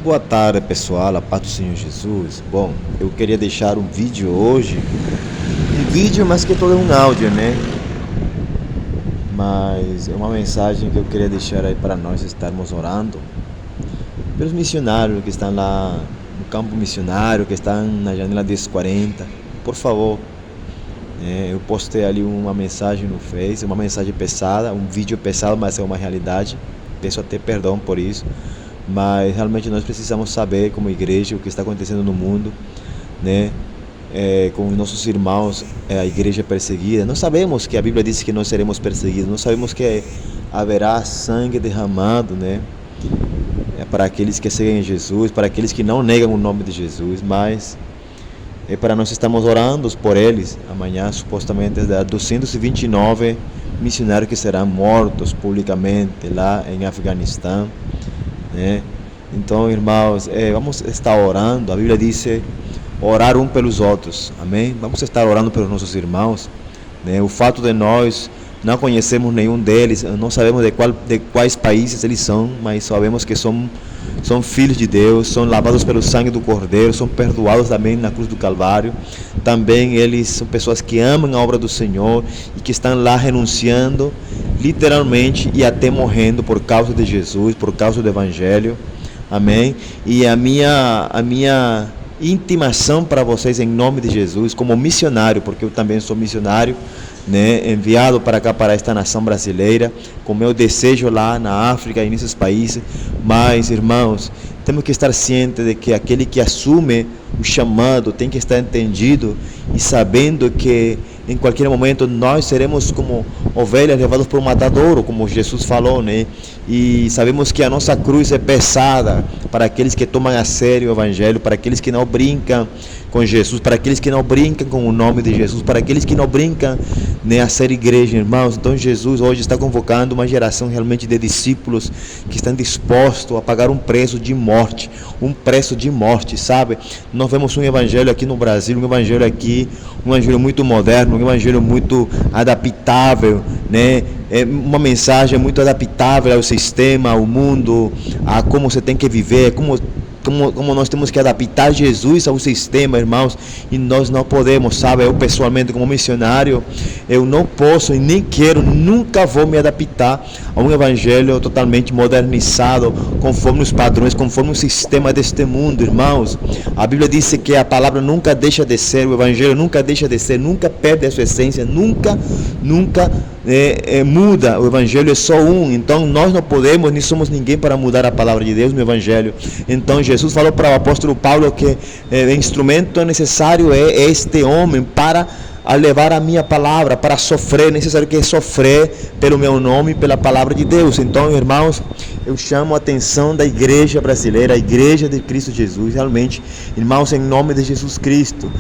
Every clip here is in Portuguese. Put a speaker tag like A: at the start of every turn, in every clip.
A: Boa tarde, pessoal, a paz do Senhor Jesus. Bom, eu queria deixar um vídeo hoje, um vídeo mais que todo um áudio, né? Mas é uma mensagem que eu queria deixar aí para nós estarmos orando pelos missionários que estão lá no campo missionário, que estão na janela 1040. Por favor, eu postei ali uma mensagem no Face, uma mensagem pesada, um vídeo pesado, mas é uma realidade. Peço até perdão por isso. Mas realmente nós precisamos saber, como igreja, o que está acontecendo no mundo, né? Com os nossos irmãos, a igreja perseguida. Nós sabemos que a Bíblia diz que nós seremos perseguidos. Nós sabemos que haverá sangue derramado, né? Para aqueles que seguem Jesus, para aqueles que não negam o nome de Jesus. Mas para nós estamos orando por eles. Amanhã, supostamente, 229 missionários que serão mortos publicamente lá em Afeganistão, né? Então, irmãos, vamos estar orando. A Bíblia diz orar um pelos outros, amém? Vamos estar orando pelos nossos irmãos, né? O fato de nós não conhecermos nenhum deles, não sabemos de quais países eles são, mas sabemos que são filhos de Deus, são lavados pelo sangue do Cordeiro, são perdoados também na cruz do Calvário. Também eles são pessoas que amam a obra do Senhor e que estão lá renunciando literalmente e até morrendo por causa de Jesus, por causa do Evangelho, amém? E a minha intimação para vocês em nome de Jesus, como missionário, porque eu também sou missionário, né, enviado para cá, para esta nação brasileira, com meu desejo lá na África e nesses países. Mas, irmãos, temos que estar cientes de que aquele que assume o chamado tem que estar entendido e sabendo que em qualquer momento nós seremos como ovelhas levadas por um matadouro, como Jesus falou, né? E sabemos que a nossa cruz é pesada para aqueles que tomam a sério o Evangelho, para aqueles que não brincam com Jesus, para aqueles que não brincam com o nome de Jesus, para aqueles que não brincam, né, a ser igreja, irmãos. Então Jesus hoje está convocando uma geração realmente de discípulos que estão dispostos a pagar um preço de morte, sabe? Nós vemos um evangelho aqui no Brasil, um evangelho muito moderno, um evangelho muito adaptável, né? É uma mensagem muito adaptável ao sistema, ao mundo, a como você tem que viver, como nós temos que adaptar Jesus ao sistema, irmãos, e nós não podemos, sabe? Eu pessoalmente, como missionário, eu não posso e nem quero, nunca vou me adaptar a um evangelho totalmente modernizado, conforme os padrões, conforme o sistema deste mundo, irmãos. A Bíblia diz que a palavra nunca deixa de ser, o evangelho nunca deixa de ser, nunca perde a sua essência, nunca muda. O evangelho é só um, então nós não podemos, nem somos ninguém para mudar a palavra de Deus no evangelho. Então Jesus falou para o apóstolo Paulo que o instrumento necessário é este homem para levar a minha palavra, para sofrer, é necessário que sofrer pelo meu nome e pela palavra de Deus. Então, irmãos, eu chamo a atenção da igreja brasileira, a igreja de Cristo Jesus, realmente, irmãos, em nome de Jesus Cristo,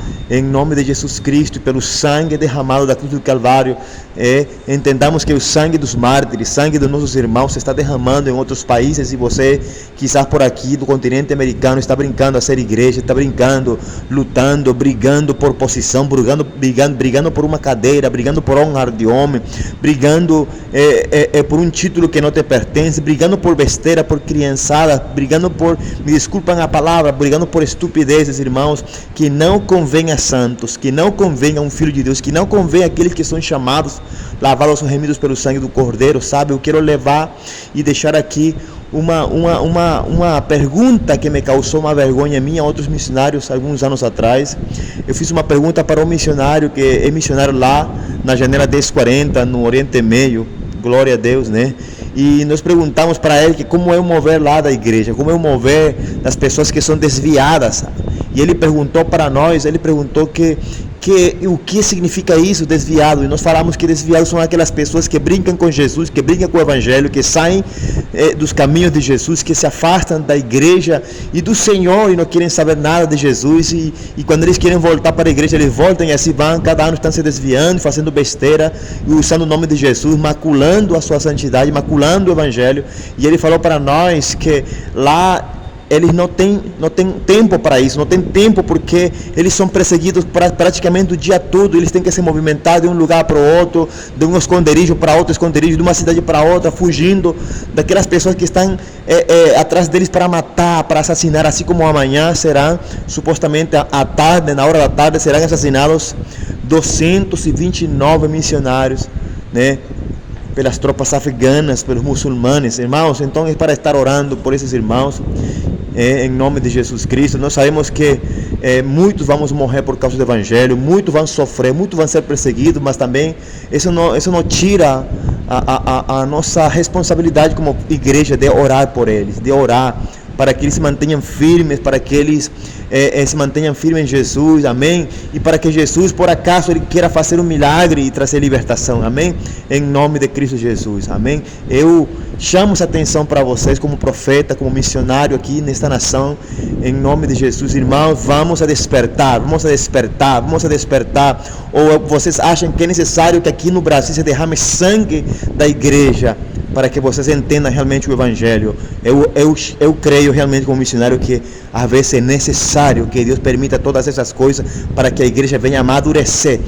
A: pelo sangue derramado da cruz do Calvário, entendamos que o sangue dos mártires, sangue dos nossos irmãos se está derramando em outros países, e você, quizás por aqui do continente americano, está brincando a ser igreja, está brincando, lutando, brigando por posição, brigando por uma cadeira, brigando por honra de homem, brigando por um título que não te pertence, brigando por besteira, por criançada, brigando por, me desculpam a palavra, brigando por estupidezes, irmãos, que não convém a santos, que não convém a um filho de Deus, que não convém àqueles que são chamados, lavados, remidos pelo sangue do Cordeiro, sabe? Eu quero levar e deixar aqui uma pergunta que me causou uma vergonha minha a outros missionários alguns anos atrás. Eu fiz uma pergunta para um missionário que é missionário lá na janela 1040 no Oriente Médio, glória a Deus, né? E nós perguntamos para ele que como é o mover lá da igreja, como é o mover das pessoas que são desviadas. E ele perguntou para nós, o que significa isso, desviado? E nós falamos que desviados são aquelas pessoas que brincam com Jesus, que brincam com o Evangelho, que saem dos caminhos de Jesus, que se afastam da igreja e do Senhor e não querem saber nada de Jesus, e quando eles querem voltar para a igreja, eles voltam e assim vão, cada ano estão se desviando, fazendo besteira, e usando o nome de Jesus, maculando a sua santidade, maculando o Evangelho. E ele falou para nós que lá eles não têm tempo para isso, não têm tempo porque eles são perseguidos praticamente o dia todo. Eles têm que se movimentar de um lugar para o outro, de um esconderijo para outro esconderijo, de uma cidade para outra, fugindo daquelas pessoas que estão atrás deles para matar, para assassinar, assim como amanhã serão, supostamente à tarde, na hora da tarde, serão assassinados 229 missionários, né? Pelas tropas afeganas, pelos muçulmanos, irmãos. Então é para estar orando por esses irmãos, em nome de Jesus Cristo. Nós sabemos que muitos vamos morrer por causa do Evangelho, muitos vão sofrer, muitos vão ser perseguidos, mas também isso não tira a nossa responsabilidade como igreja de orar por eles, de orar para que eles se mantenham firmes, para que eles se mantenham firmes em Jesus, amém? E para que Jesus, por acaso, Ele queira fazer um milagre e trazer libertação, amém? Em nome de Cristo Jesus, amém? Eu chamo essa atenção para vocês como profeta, como missionário aqui nesta nação, em nome de Jesus, irmãos. Vamos a despertar, vamos a despertar, vamos a despertar. Ou vocês acham que é necessário que aqui no Brasil se derrame sangue da igreja para que vocês entendam realmente o Evangelho? Eu creio realmente como missionário que às vezes é necessário que Deus permita todas essas coisas para que a igreja venha amadurecer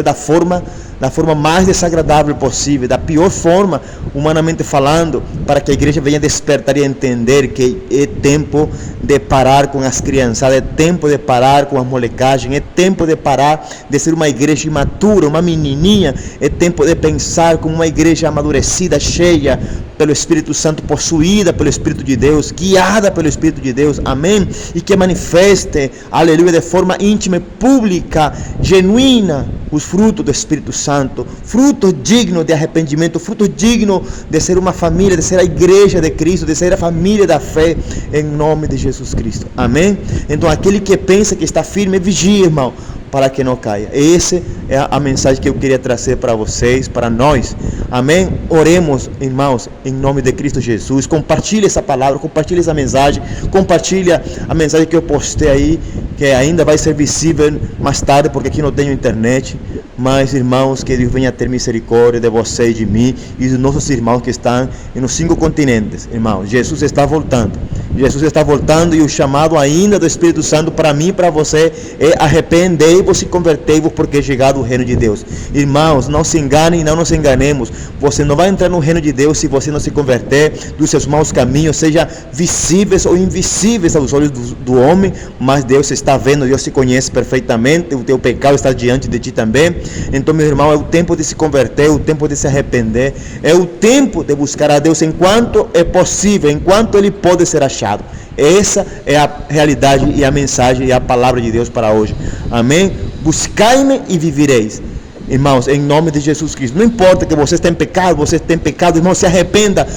A: da forma mais desagradável possível, da pior forma, humanamente falando, para que a igreja venha despertar e entender que é tempo de parar com as crianças, é tempo de parar com as molecagens, é tempo de parar de ser uma igreja imatura, uma menininha, é tempo de pensar como uma igreja amadurecida, cheia pelo Espírito Santo, possuída pelo Espírito de Deus, guiada pelo Espírito de Deus, amém? E que manifeste, aleluia, de forma íntima e pública, genuína, os frutos do Espírito Santo, frutos dignos de arrependimento, frutos dignos de ser uma família, de ser a igreja de Cristo, de ser a família da fé, em nome de Jesus Cristo, amém? Então aquele que pensa que está firme, vigia, irmão, para que não caia. Essa é a mensagem que eu queria trazer para vocês, para nós, amém? Oremos, irmãos, em nome de Cristo Jesus. Compartilhe essa palavra, compartilhe essa mensagem, compartilha a mensagem que eu postei aí, que ainda vai ser visível mais tarde, porque aqui não tenho internet. Mas, irmãos, que Deus venha ter misericórdia de você e de mim e dos nossos irmãos que estão nos 5 continentes. Irmãos, Jesus está voltando. Jesus está voltando, e o chamado ainda do Espírito Santo para mim e para você é: arrependei-vos e convertei-vos, porque é chegado o reino de Deus. Irmãos, não se enganem, não nos enganemos. Você não vai entrar no reino de Deus se você não se converter dos seus maus caminhos, seja visíveis ou invisíveis aos olhos do homem, mas Deus está vendo, Deus se conhece perfeitamente, o teu pecado está diante de ti também. Então, meu irmão, é o tempo de se converter, é o tempo de se arrepender, é o tempo de buscar a Deus enquanto é possível, enquanto Ele pode ser achado. Essa é a realidade e a mensagem e a palavra de Deus para hoje, amém? Buscai-me e vivereis. Irmãos, em nome de Jesus Cristo, não importa que você tenha pecado, irmão, se arrependa.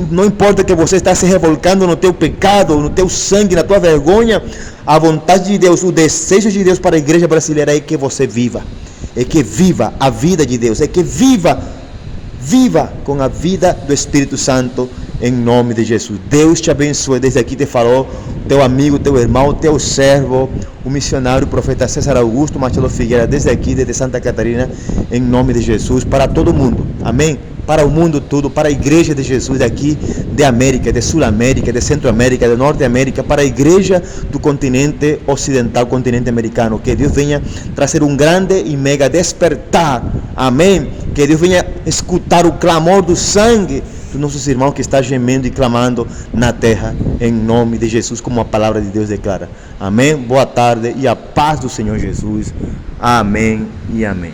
A: Não importa que você está se revolcando no teu pecado, no teu sangue, na tua vergonha. A vontade de Deus, o desejo de Deus para a igreja brasileira é que você viva, é que viva a vida de Deus, é que viva com a vida do Espírito Santo, em nome de Jesus. Deus te abençoe. Desde aqui te falou teu amigo, teu irmão, teu servo, o missionário, o profeta César Augusto Marcelo Figueira, desde aqui, desde Santa Catarina, em nome de Jesus, para todo mundo, amém? Para o mundo todo, para a igreja de Jesus daqui, de América, de Sul-América, de Centro-América, de Norte-América, para a igreja do continente ocidental, continente americano. Que Deus venha trazer um grande e mega despertar, amém? Que Deus venha escutar o clamor do sangue dos nossos irmãos que está gemendo e clamando na terra, em nome de Jesus, como a palavra de Deus declara. Amém? Boa tarde e a paz do Senhor Jesus. Amém e amém.